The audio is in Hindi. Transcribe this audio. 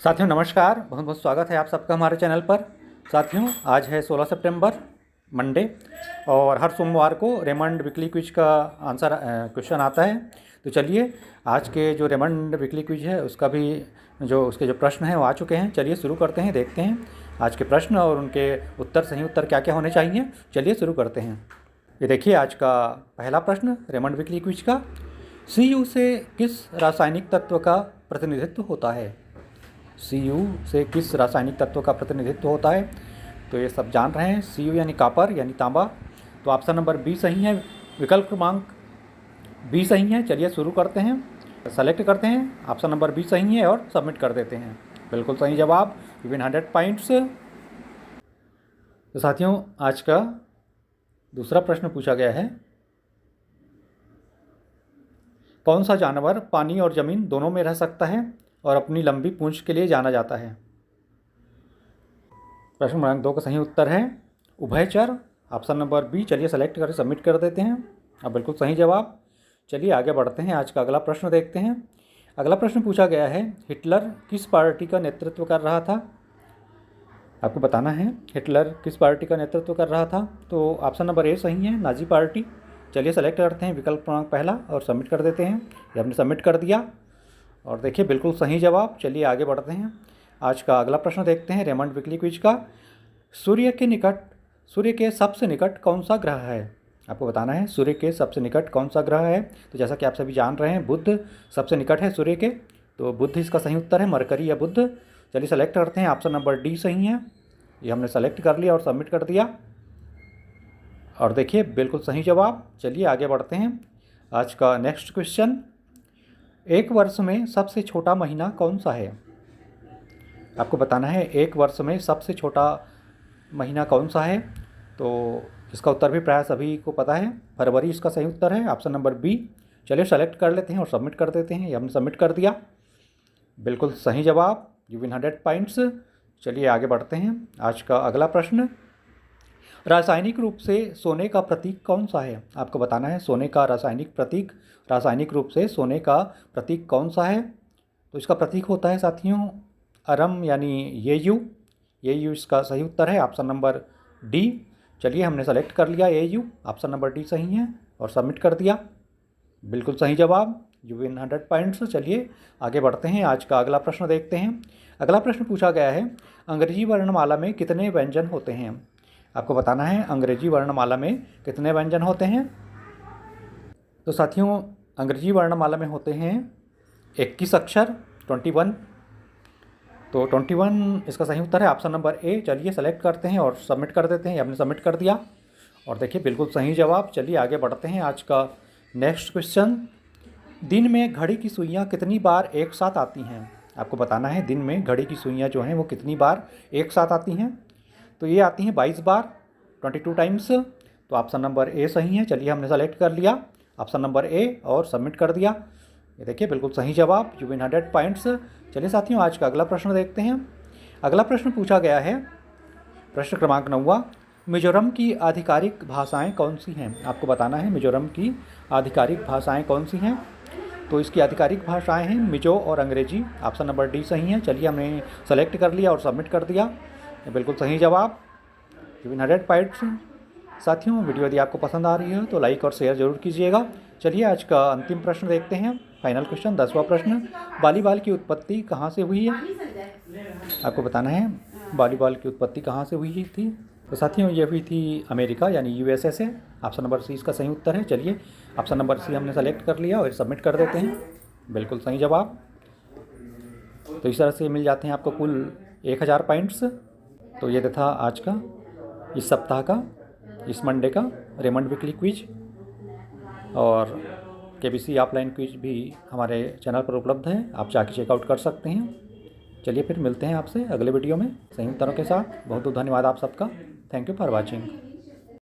साथियों नमस्कार, बहुत बहुत स्वागत है आप सबका हमारे चैनल पर। साथियों आज है 16 सितंबर मंडे और हर सोमवार को रेमंड वीकली क्विज का आंसर क्वेश्चन आता है। तो चलिए आज के जो रेमंड वीकली क्विज है उसका भी उसके जो प्रश्न हैं वो आ चुके हैं। चलिए शुरू करते हैं, देखते हैं आज के प्रश्न और उनके उत्तर, सही उत्तर क्या क्या होने चाहिए। चलिए शुरू करते हैं। ये देखिए आज का पहला प्रश्न रेमंड वीकली क्विज का, Cu से किस रासायनिक तत्व का प्रतिनिधित्व होता है? Cu से किस रासायनिक तत्व का प्रतिनिधित्व होता है? तो ये सब जान रहे हैं। Cu यानी कॉपर यानी तांबा। तो ऑप्शन नंबर बी सही है, विकल्प क्रमांक बी सही है। चलिए शुरू करते हैं, सेलेक्ट करते हैं, ऑप्शन नंबर बी सही है और सबमिट कर देते हैं। बिल्कुल सही जवाब, यू विन 100 पॉइंट्स। तो साथियों आज का दूसरा प्रश्न पूछा गया है, कौन सा जानवर पानी और ज़मीन दोनों में रह सकता है और अपनी लंबी पूंछ के लिए जाना जाता है? प्रश्न क्रमांक 2 का सही उत्तर है उभयचर, ऑप्शन नंबर बी। चलिए सेलेक्ट करके सबमिट कर देते हैं। अब बिल्कुल सही जवाब। चलिए आगे बढ़ते हैं, आज का अगला प्रश्न देखते हैं। अगला प्रश्न पूछा गया है, हिटलर किस पार्टी का नेतृत्व कर रहा था? आपको बताना है हिटलर किस पार्टी का नेतृत्व कर रहा था। तो ऑप्शन नंबर ए सही है, नाजी पार्टी। चलिए सेलेक्ट करते हैं विकल्प क्रमांक पहला और सबमिट कर देते हैं। ये हमने सबमिट कर दिया और देखिए बिल्कुल सही जवाब। चलिए आगे बढ़ते हैं, आज का अगला प्रश्न देखते हैं रेमंड वीकली क्विज का। सूर्य के सबसे निकट कौन सा ग्रह है? आपको बताना है सूर्य के सबसे निकट कौन सा ग्रह है। तो जैसा कि आप सभी जान रहे हैं बुध सबसे निकट है सूर्य के, तो बुध इसका सही उत्तर है, मरकरी या बुध। चलिए सेलेक्ट करते हैं, ऑप्शन नंबर डी सही है। ये हमने सेलेक्ट कर लिया और सबमिट कर दिया और देखिए बिल्कुल सही जवाब। चलिए आगे बढ़ते हैं, आज का नेक्स्ट क्वेश्चन, एक वर्ष में सबसे छोटा महीना कौन सा है? आपको बताना है एक वर्ष में सबसे छोटा महीना कौन सा है। तो इसका उत्तर भी प्राय सभी को पता है, फरवरी इसका सही उत्तर है, ऑप्शन नंबर बी। चलिए सेलेक्ट कर लेते हैं और सबमिट कर देते हैं। ये हमने सबमिट कर दिया, बिल्कुल सही जवाब, यू विन 100 पॉइंट्स। चलिए आगे बढ़ते हैं, आज का अगला प्रश्न, रासायनिक रूप से सोने का प्रतीक कौन सा है? आपको बताना है सोने का रासायनिक रूप से सोने का प्रतीक कौन सा है। तो इसका प्रतीक होता है साथियों अरम यानी ये यू इसका सही उत्तर है, ऑप्शन नंबर डी। चलिए हमने सेलेक्ट कर लिया ये ऑप्शन नंबर डी सही है और सबमिट कर दिया, बिल्कुल सही जवाब, यू विन 100 पॉइंट्स। चलिए आगे बढ़ते हैं, आज का अगला प्रश्न देखते हैं। अगला प्रश्न पूछा गया है, अंग्रेजी वर्णमाला में कितने व्यंजन होते हैं? आपको बताना है अंग्रेजी वर्णमाला में कितने व्यंजन होते हैं। तो साथियों अंग्रेजी वर्णमाला में होते हैं 21 अक्षर, 21। तो 21 इसका सही उत्तर है, ऑप्शन नंबर ए। चलिए सेलेक्ट करते हैं और सबमिट कर देते हैं। हमने सबमिट कर दिया और देखिए बिल्कुल सही जवाब। चलिए आगे बढ़ते हैं, आज का नेक्स्ट क्वेश्चन, दिन में घड़ी की सुइयाँ कितनी बार एक साथ आती हैं? आपको बताना है दिन में घड़ी की सुइयाँ जो हैं वो कितनी बार एक साथ आती हैं। तो ये आती हैं 22 बार, 22 टाइम्स। तो ऑप्शन नंबर ए सही है। चलिए हमने सेलेक्ट कर लिया ऑप्शन नंबर ए और सबमिट कर दिया। ये देखिए बिल्कुल सही जवाब, यू विन 100 पॉइंट्स। चलिए साथियों आज का अगला प्रश्न देखते हैं। अगला प्रश्न पूछा गया है, प्रश्न क्रमांक 9, मिजोरम की आधिकारिक भाषाएं कौन सी हैं? आपको बताना है मिजोरम की आधिकारिक भाषाएं कौन सी हैं। तो इसकी आधिकारिक भाषाएं हैं मिजो और अंग्रेजी, ऑप्शन नंबर डी सही है। चलिए हमने सेलेक्ट कर लिया और सबमिट कर दिया, बिल्कुल सही जवाब, यू विन 100 पॉइंट्स। साथियों वीडियो यदि आपको पसंद आ रही है तो लाइक और शेयर जरूर कीजिएगा। चलिए आज का अंतिम प्रश्न देखते हैं, फाइनल क्वेश्चन, 10वां प्रश्न, वॉलीबॉल की उत्पत्ति कहाँ से हुई है? आपको बताना है वॉलीबॉल की उत्पत्ति कहाँ से हुई थी। तो साथियों ये हुई थी अमेरिका यानी यूएसए से, ऑप्शन नंबर सी इसका सही उत्तर है। चलिए ऑप्शन नंबर सी हमने सेलेक्ट कर लिया और सबमिट कर देते हैं, बिल्कुल सही जवाब। तो इस तरह से मिल जाते हैं आपको कुल 1000 पॉइंट्स। तो ये था आज का, इस सप्ताह का, इस मंडे का रेमंड वीकली क्विज, और केबीसी ऑफलाइन क्विज भी हमारे चैनल पर उपलब्ध है, आप जाके चेकआउट कर सकते हैं। चलिए फिर मिलते हैं आपसे अगले वीडियो में सही उत्तरों के साथ। बहुत बहुत धन्यवाद आप सबका, थैंक यू फॉर वॉचिंग।